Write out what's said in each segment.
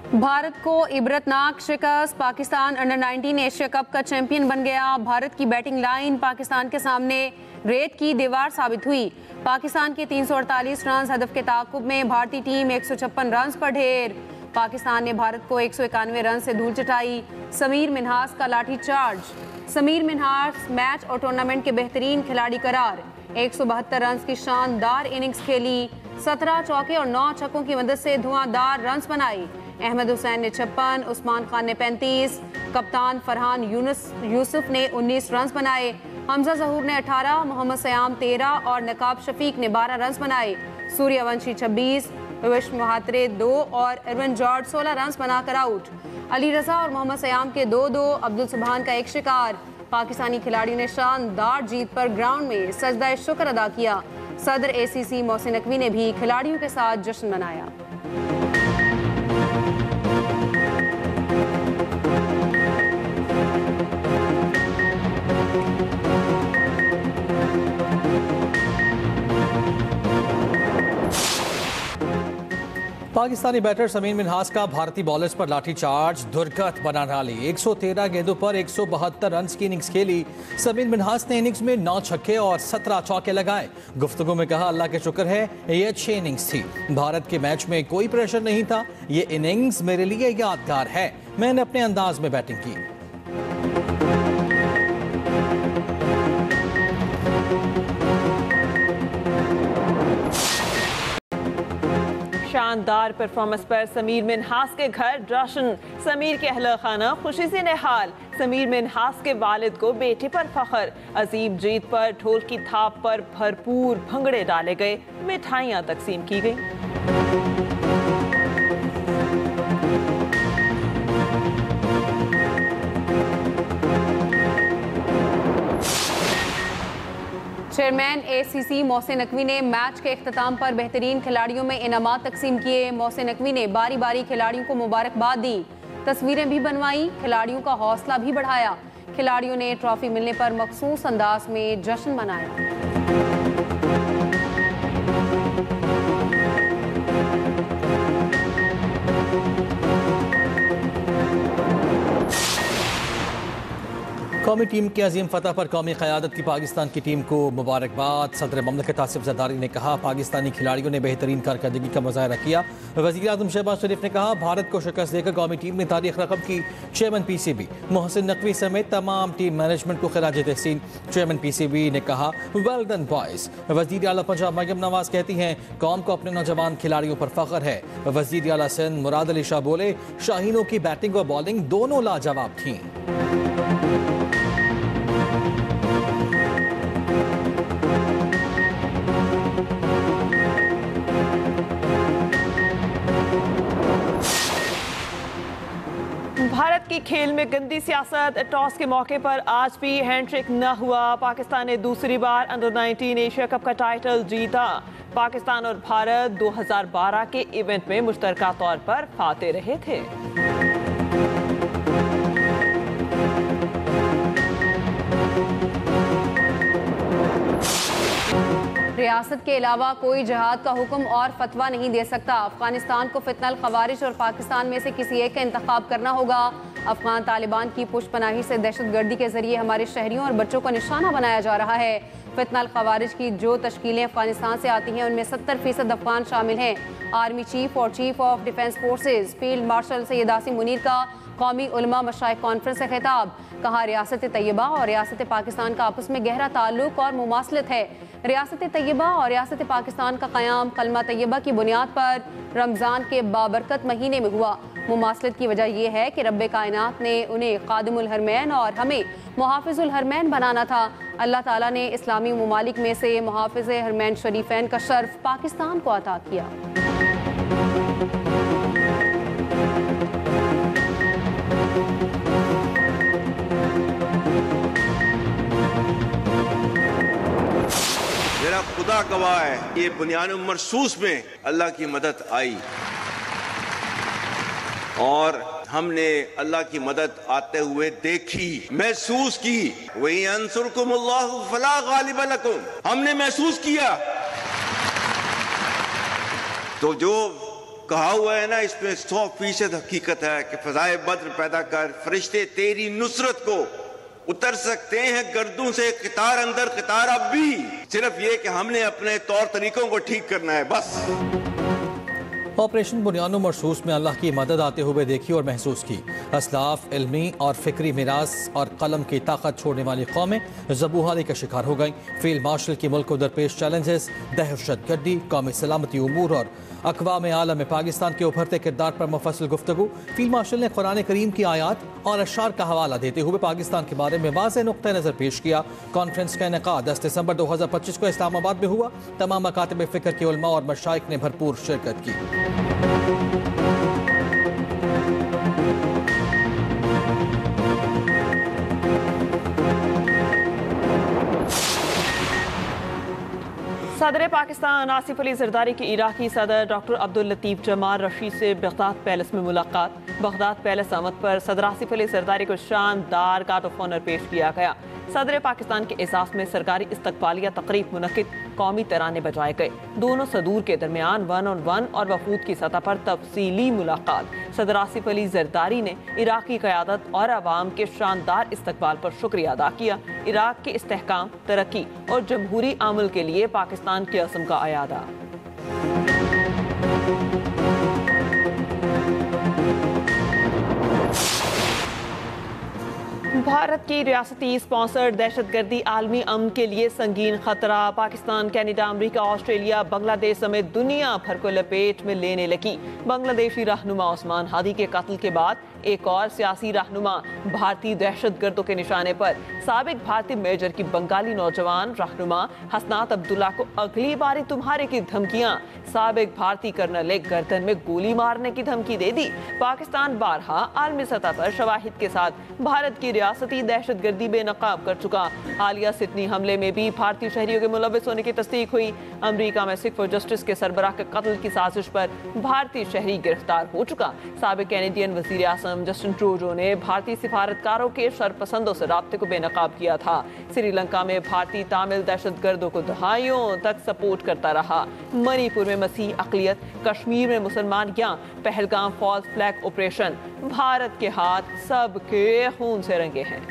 भारत को इबरतनाक शिकस्त। Pakistan under 19 Asia cup का चैंपियन बन गया। भारत की बैटिंग लाइन पाकिस्तान के सामने रेत की दीवार साबित हुई। पाकिस्तान के 348 रन हदफ के ताकुब में भारतीय टीम 156 रन पर ढेर। पाकिस्तान ने भारत को 191 रन से धूल चटाई। समीर मिन्हास का लाठी चार्ज। समीर मिन्हास मैच और टूर्नामेंट के बेहतरीन खिलाड़ी करार। 172 रन की शानदार इनिंग्स खेली। 17 चौके और 9 छक्कों की मदद से धुआंधार रन बनाई। अहमद हुसैन ने 56, उस्मान खान ने 35, कप्तान फरहान यूसुफ ने 19 रन बनाए। हमजा जहूर ने 18, मोहम्मद सयाम 13 और नकाब शफीक ने 12 रन बनाए। सूर्यवंशी 26, विश महात्रे 2 और इरविन जॉर्ज 16 रन बनाकर आउट। अली रजा और मोहम्मद सयाम के 2-2, अब्दुल सुबहान का 1 शिकार। पाकिस्तानी खिलाड़ियों ने शानदार जीत पर ग्राउंड में सजदा शुक्र अदा किया। सदर ACC मोहसिन नकवी ने भी खिलाड़ियों के साथ जश्न मनाया। पाकिस्तानी बैटर समीर मिन्हास का भारतीय बॉलर्स पर लाठी चार्ज, दुर्गत बना डाली। 113 गेंदों पर 172 रन की इनिंग्स खेली। समीर मिन्हास ने इनिंग्स में 9 छक्के और 17 चौके लगाए। गुफ्तगू में कहा, अल्लाह के शुक्र है ये अच्छी इनिंग्स थी। भारत के मैच में कोई प्रेशर नहीं था। ये इनिंग्स मेरे लिए यादगार है। मैंने अपने अंदाज में बैटिंग की। शानदार परफॉर्मेंस पर समीर मिन्हास के घर जश्न। समीर के अहले खाना खुशी से निहाल। समीर मिन्हास के वालिद को बेटे पर फख्र। अजीब जीत पर ढोल की थाप पर भरपूर भंगड़े डाले गए, मिठाइयां तकसीम की गई। चेयरमैन ACC मोहसिन नकवी ने मैच के इख्तिताम पर बेहतरीन खिलाड़ियों में इनामात तकसीम किए। मोहसिन नकवी ने बारी बारी खिलाड़ियों को मुबारकबाद दी, तस्वीरें भी बनवाई, खिलाड़ियों का हौसला भी बढ़ाया। खिलाड़ियों ने ट्रॉफी मिलने पर मखसूस अंदाज में जश्न मनाया। कौमी टीम की अजीम फतह पर कौमी क़यादत की पाकिस्तान की टीम को मुबारकबाद। सदर ममलिकत आसिफ ज़रदारी ने कहा, पाकिस्तानी खिलाड़ियों ने बेहतरीन कारकर्दगी का मुज़ाहरा किया। वज़ीर आज़म शहबाज शरीफ ने कहा, भारत को शिकस्त देकर कौमी टीम ने तारीख रकम की। चेयरमैन PCB मोहसिन नकवी समेत तमाम टीम मैनेजमेंट को खिराज तहसीन। चेयरमैन PCB ने कहा, वेल डन बॉयज़। वज़ीर आला पंजाब मरियम नवाज कहती हैं, कौम को अपने नौजवान खिलाड़ियों पर फ़ख्र है। वज़ीर आला सिंध मुराद अली शाह बोले, शाहीनों की बैटिंग व बॉलिंग दोनों लाजवाब थीं। भारत की खेल में गंदी सियासत। टॉस के मौके पर आज भी हैंडशेक न हुआ। पाकिस्तान ने दूसरी बार अंडर 19 एशिया कप का टाइटल जीता। पाकिस्तान और भारत 2012 के इवेंट में मुश्तरका तौर पर फाते रहे थे। रियासत के अलावा कोई जहाद का हुक्म और फतवा नहीं दे सकता। अफगानिस्तान को फितनल खवारिज और पाकिस्तान में से किसी एक का इंतखाब करना होगा। अफगान तालिबान की पुष्पनाही से दहशतगर्दी के जरिए हमारे शहरियों और बच्चों को निशाना बनाया जा रहा है। फितनल खवारिज की जो तश्कीलें अफगानिस्तान से आती हैं उनमें 70% अफगान शामिल हैं। आर्मी चीफ और chief of defence forces field marshal Syed Asim Munir का कौमी उलमा मशाइख कॉन्फ्रेंस से खिताब। कहा, रियासत तैयबा और रियासत पाकिस्तान का आपस में गहरा ताल्लुक और मुमासलत है। रियासत तैयबा और रियासत पाकिस्तान का क़याम कलमा तैयबा की बुनियाद पर रमज़ान के बाबरकत महीने में हुआ। मुमासलत की वजह यह है कि रब्बे कायनात ने उन्हें खादिमुल हरमैन और हमें मुहाफिजुल हरमैन बनाना था। अल्लाह ताला ने इस्लामी ममालिक में से मुहाफिज हरमैन शरीफैन का शर्फ पाकिस्तान को अता किया। मेरा खुदा गवाह है, ये बुनियान मरसूस में अल्लाह की मदद आई और हमने अल्लाह की मदद आते हुए देखी, महसूस की। वही अंसुरकुमुल्लाहु फला गालिब लकुम, हमने महसूस किया। तो जो कहा हुआ है ना, इसमें 100% हकीकत है कि फजाए बद्र पैदा कर, फरिश्ते तेरी नुसरत को उतर सकते हैं गर्दों से कतार अंदर कतार अब भी, सिर्फ ये कि हमने अपने तौर तरीकों को ठीक करना है बस। ऑपरेशन बुनियानो मरसूस में अल्लाह की मदद आते हुए देखी और महसूस की। असलाफ इल्मी और फिक्री मिरास और कलम की ताकत छोड़ने वाली कौमें ज़बूहाली का शिकार हो गईं। फील्ड मार्शल की मुल्क को दरपेश चैलेंजेस, दहशतगर्दी, कौमी सलामती उमूर और अक़वाम आलम में पाकिस्तान के उभरते किरदार पर मुफस्सल गुफ्तगू। फील्ड मार्शल ने कुरान करीम की आयात और अशार का हवाला देते हुए पाकिस्तान के बारे में वाज़ेह नुक्ता नज़र पेश किया। कॉन्फ्रेंस का इनेकाद 10 दिसंबर 2025 को इस्लामाबाद में हुआ। तमाम मकातब फ़िक्र के उलमा और मशाइख ने भरपूर शिरकत की। सदर पाकिस्तान आसिफ अली जरदारी की इराकी सदर डॉक्टर अब्दुल लतीफ़ जमाल रशीद से बगदाद पैलेस में मुलाकात। बगदाद पैलेस आमद पर सदर आसिफ अली जरदारी को शानदार गार्ड ऑफ ऑनर पेश किया गया। सदर पाकिस्तान के एजाज़ में सरकारी इस्तकबालिया तकरीब मुनक़िद, कौमी तराने बजाए गए। दोनों सदूर के दरमियान 1-on-1 और वफूद की सतह पर तफसीली मुलाकात। सदर आसिफ अली जरदारी ने इराकी क़यादत और अवाम के शानदार इस्तकबाल पर शुक्रिया अदा किया। इराक के इस्तेहकाम, तरक्की और जमहूरी अमल के लिए पाकिस्तान के असम का अयादा। भारत की रियासती स्पॉन्सर्ड दहशतगर्दी आलमी अमन के लिए संगीन खतरा। Pakistan, Canada, America, Australia, Bangladesh समेत दुनिया भर को लपेट में लेने लगी। बांग्लादेशी रहनुमा उस्मान हादी के कत्ल के बाद एक और सियासी रहनुमा भारतीय दहशतगर्दों के निशाने पर। साबिक भारतीय मेजर की बंगाली नौजवान रहनुमा हसनात अब्दुल्ला को अगली बारी तुम्हारे की धमकियां। साबिक भारतीय कर्नल ने गर्दन में गोली मारने की धमकी दे दी। पाकिस्तान बारहा आलमी सतह पर शवाहिद के साथ भारत की रियासती दहशतगर्दी बेनकाब कर चुका। हालिया सिडनी हमले में भी भारतीय शहरियों के मुलव्वस होने की तस्दीक हुई। अमेरिका में सिख फॉर जस्टिस के सरबराह के कत्ल की साजिश पर भारतीय शहरी गिरफ्तार हो चुका। साबिक कैनेडियन वजीर आज़म जस्टिन ट्रूडो ने भारतीय सिफारतकारों के शरपसंदों से राब्ते को बेनकाब किया था। श्रीलंका में भारतीय तामिल दहशतगर्दों को दहाइयों तक सपोर्ट करता रहा। मणिपुर में मसीह अक़लियत, कश्मीर में मुसलमान या Pahalgam false flag operation, Bharat के हाथ सबके खून से रंगे हैं।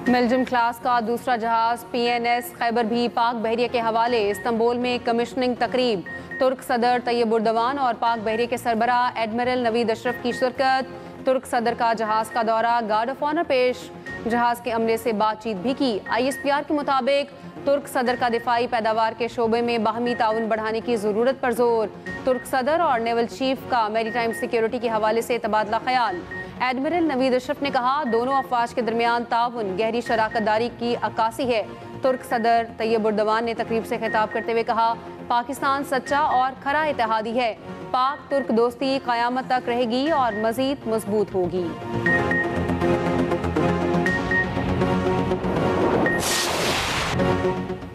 बेल्जियम क्लास का दूसरा जहाज PNS खैबर भी पाक बहरिया के हवाले। इस्तांबुल में कमिश्निंग तकरीब, तुर्क सदर तैयब उर्दवान और पाक बहरिया के सरबराह एडमिरल नवीद अशरफ की शिरकत। तुर्क सदर का जहाज का दौरा, गार्ड ऑफ ऑनर पेश। जहाज के अमले से बातचीत भी की। ISPR के मुताबिक तुर्क सदर का दिफाई पैदावार के शोबे में बाहमी ताउन बढ़ाने की ज़रूरत पर जोर। तुर्क सदर और नेवल चीफ का मैरीटाइम सिक्योरिटी के हवाले से तबादला ख्याल। एडमिरल नवीद अशरफ ने कहा, दोनों अफवाज के दरमियान ताउन गहरी शराकतदारी की अक्कासी है। तुर्क सदर तैयब उर्दवान ने तकरीब से खिताब करते हुए कहा, पाकिस्तान सच्चा और खरा इत्तेहादी है। पाक तुर्क दोस्ती क़यामत तक रहेगी और मज़ीद मजबूत होगी।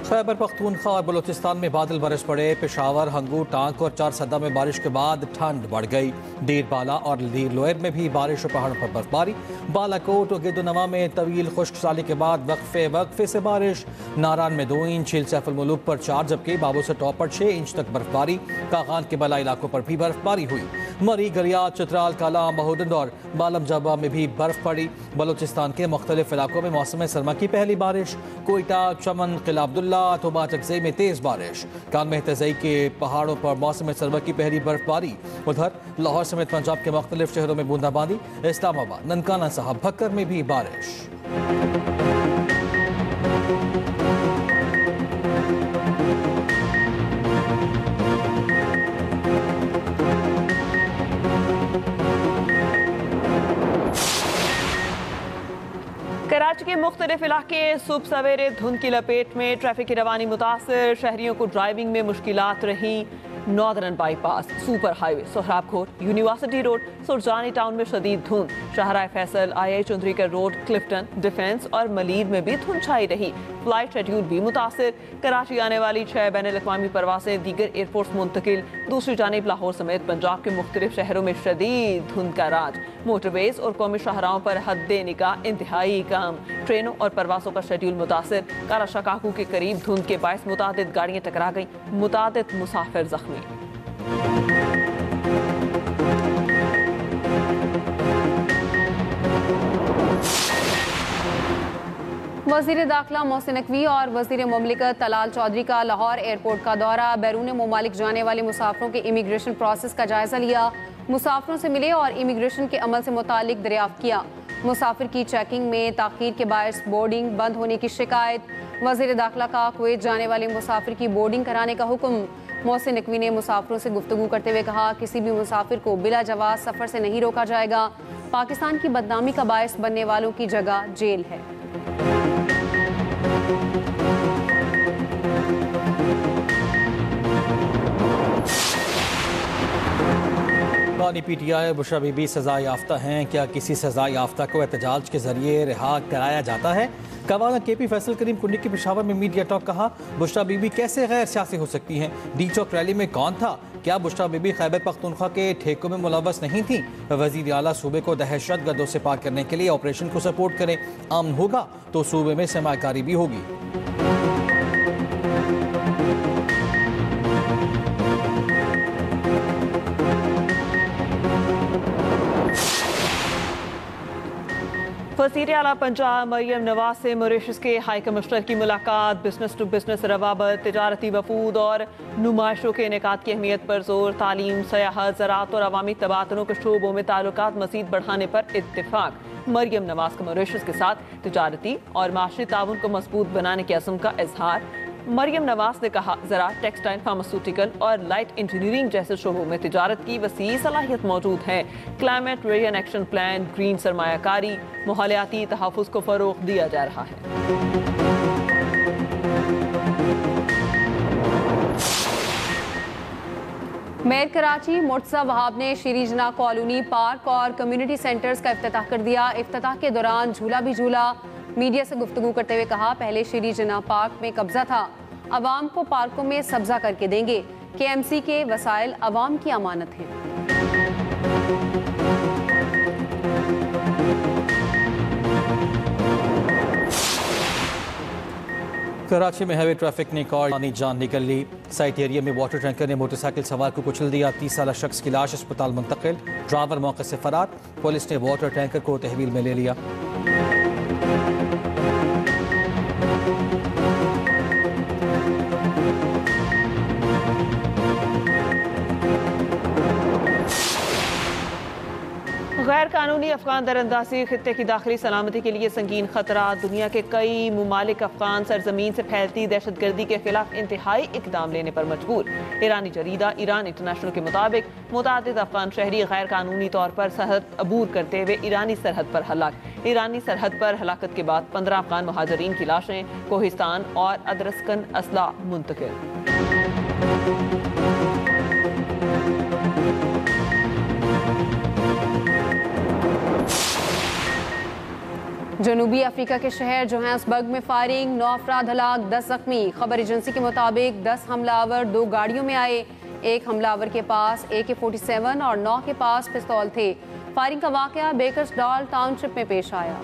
खैबर पख्तूनख्वा और बलूचिस्तान में बादल बरस पड़े। पेशावर, हंगू, टांक और चारसदा में बारिश के बाद ठंड बढ़ गई। देर बाला और लीर लोयर में भी बारिश और पहाड़ों पर बर्फबारी। बालाकोट और गिरदोनवा में तवील खुश्क साली के बाद वक्फे से बारिश। नारान में 2 इंच, झील सैफुल मुलूक पर 4 जबकि बाबू से टॉप पर 6 इंच तक बर्फबारी। कागान के बला इलाकों पर भी बर्फबारी हुई। मरी, गरियात, चित्राल, कालाम, बहुदंड और बालम जबा में भी बर्फ पड़ी। बलूचिस्तान के मुख्तलिफ इलाकों में मौसम सरमा की पहली बारिश। कोयटा, चमन, किला अब्दुल्ला, तोबा चकजई में तेज बारिश। कान में तजई के पहाड़ों पर मौसम सरमा की पहली बर्फबारी। उधर लाहौर समेत पंजाब के मुख्तलिफ शहरों में बूंदाबांदी। इस्लामाबाद, ननकाना साहब, भक्कर में भी बारिश। कराची के मुख्तलिफ इलाके सुबह सवेरे धुंध की लपेट में। ट्रैफिक की रवानी मुतासर, शहरियों को ड्राइविंग में मुश्किलात रही। नॉर्दर्न बाईपास, सुपर हाईवे, सोहराबखोर, यूनिवर्सिटी रोड, सुरजानी टाउन में शदीद धुंध। शाहराह फैसल, IIA चौधरीकर रोड, क्लिफ्टन, डिफेंस और मलीर में भी धुंध छाई रही। फ्लाइट शेड्यूल भी मुतासर। कराची आने वाली 6 बैनुल-अक़वामी परवासें दीगर एयरपोर्ट मुंतकिल। दूसरी जानिब लाहौर समेत पंजाब के मुख्तलिफ शहरों में शदीद धुंध का राज। मोटरवेज और कौमी शाहराहों पर हद निगाह इंतहाई कम। ट्रेनों और परवासों का शेड्यूल मुतासिर। काला शकाकू के करीब धुंध के बायस मुतादिद गाड़ियां टकरा गईं, मुतादिद मुसाफिर जख्मी। वज़ीर दाखिला मोहसिन नकवी और वज़ीर मुमलिकत तलाल चौधरी का लाहौर एयरपोर्ट का दौरा। बैरून मुमालिक जाने वाले मुसाफिरों के इमिग्रेशन प्रोसेस का जायजा लिया। मुसाफिरों से मिले और इमिग्रेशन के अमल से मुतालिक दरियाफ्त किया। मुसाफिर की चेकिंग में ताख़ीर के बायस बोर्डिंग बंद होने की शिकायत। वज़ीर दाखिला का कुवैत जाने वाले मुसाफिर की बोर्डिंग कराने का हुक्म। मोहसिन नकवी ने मुसाफिरों से गुफ्तगू करते हुए कहा, किसी भी मुसाफिर को बिला जवाज़ सफ़र से नहीं रोका जाएगा। पाकिस्तान की बदनामी का बायस बनने वालों की जगह जेल है। PTI बुशरा बीबी सजा याफ्ता हैं, क्या किसी सजा याफ्ता को एहतजाज के जरिए रिहा कराया जाता है? कवाना KP फैसल करीम कुंडी के पेशावर में मीडिया टॉक। कहा, बुशरा बीबी कैसे गैर सियासी हो सकती हैं? डी चौक रैली में कौन था? क्या बुशरा बीबी खैबर पख्तूनख्वा के ठेकों में मुलव्वस नहीं थी? वज़ीर आला सूबे को दहशत गर्दों से पाक करने के लिए ऑपरेशन को सपोर्ट करें। अमन होगा तो सूबे में सरमाकारी भी होगी। वज़ीर आला पंजाब मरियम नवाज से मॉरिशस के हाई कमिश्नर की मुलाकात। बिजनेस टू बिजनेस रवाबत, तिजारती वफूद और नुमाइशों के इनेकाद की अहमियत पर जोर। तालीम, सयाहत, ज़राअत और अवामी तबादलों के शोबों में ताल्लुकात मज़ीद बढ़ाने पर इत्तिफाक। मरियम नवाज का मॉरिशस के साथ तिजारती और माशी ताउन को मजबूत बनाने के अज़्म का इजहार। मरियम नवाज ने कहा, ज़राअत, टेक्सटाइल, फार्मास्यूटिकल और लाइट इंजीनियरिंग जैसे शोबों में तिजारत की वसी सलाहियत मौजूद है। Climate variation action plan, green सरमायाकारी, माहौलियाती तहफ़्फ़ुज़ को फ़रोग़ दिया जा रहा है। मेयर कराची मुर्तज़ा वहाब ने श्री जना कॉलोनी पार्क और कम्युनिटी सेंटर्स का इफ्तिताह कर दिया। इफ्तिताह के दौरान झूला भी झूला। मीडिया से गुफ्तगू करते हुए कहा, पहले श्री जना पार्क में कब्जा था, अवाम को पार्कों में सब्जा करके देंगे। KMC के वसाइल अवाम की अमानत हैं। कराची में हैवी ट्रैफिक ने एक और जान निकल ली। साइट एरिया में वाटर टैंकर ने मोटरसाइकिल सवार को कुचल दिया। 30 साला शख्स की लाश अस्पताल मुंतकिल, ड्राइवर मौके से फरार। पुलिस ने वाटर टैंकर को तहवील में ले लिया। गैर कानूनी अफगान दरअंदाजी खित्ते की दाखिली सलामती के लिए संगीन खतरा। दुनिया के कई मुमालिक अफगान सरजमीन से फैलती दहशत गर्दी के खिलाफ इंतहाई इकदाम लेने पर मजबूर। ईरानी जरीदा ईरान इंटरनेशनल के मुताबिक मुतादिद अफगान शहरी गैर कानूनी तौर पर सरहद अबूर करते हुए ईरानी सरहद पर हलाक। ईरानी सरहद पर हलाकत के बाद 15 अफगान महाजरीन की लाशें कोहिस्तान और अदरस्कन असला मुंतकिल। जनूबी अफ्रीका के शहर जोहान्सबर्ग में फायरिंग, 9 अफराद हलाक, 10 जख्मी। खबर एजेंसी के मुताबिक 10 हमलावर 2 गाड़ियों में आए। एक हमलावर के पास AK-47 और 9 के पास पिस्तौल थे। फायरिंग का वाकया बेकर्सडाल टाउनशिप में पेश आया।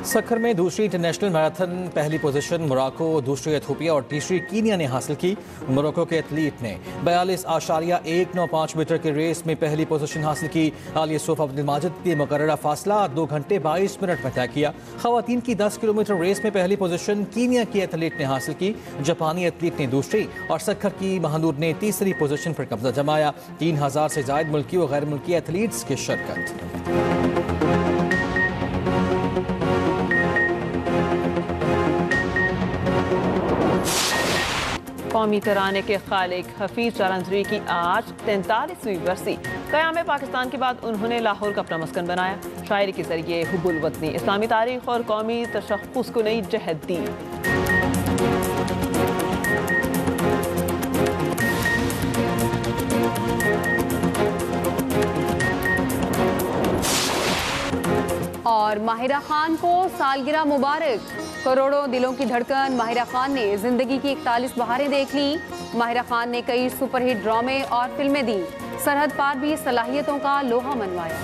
सखर में दूसरी इंटरनेशनल मैराथन पहली पोजीशन मोरक्को, दूसरी इथियोपिया और तीसरी कीनिया ने हासिल की। मोरक्को के एथलीट ने 42.195 मीटर के रेस में पहली पोजीशन हासिल की। आलिया सोफ अब्दुल माजिद के मुकर्ररा फासला 2 घंटे 22 मिनट में तय किया। खवातीन की 10 किलोमीटर रेस में पहली पोजीशन कीनिया की एथलीट ने हासिल की। जापानी एथलीट ने दूसरी और सखर की महानूर ने तीसरी पोजीशन पर कब्जा जमाया। 3000 से जायद मुल्की और गैर मुल्की एथलीट्स की शिरकत। कौमी तराने के खालिक हफीज जालंधरी की आज 43वीं बरसी। क़याम पाकिस्तान के बाद उन्होंने लाहौर का अपना मस्कन बनाया। शायरी के जरिए हुब्बुल वतनी, इस्लामी तारीख और कौमी तशख़्ख़ुस को नई जहत दी। और माहिरा खान को सालगिरह मुबारक। करोड़ों दिलों की धड़कन माहिरा खान ने जिंदगी की 41 बहारें देख ली। माहिरा खान ने कई सुपरहिट ड्रामे और फिल्में दी। सरहद पार भी सलाहियतों का लोहा मनवाया।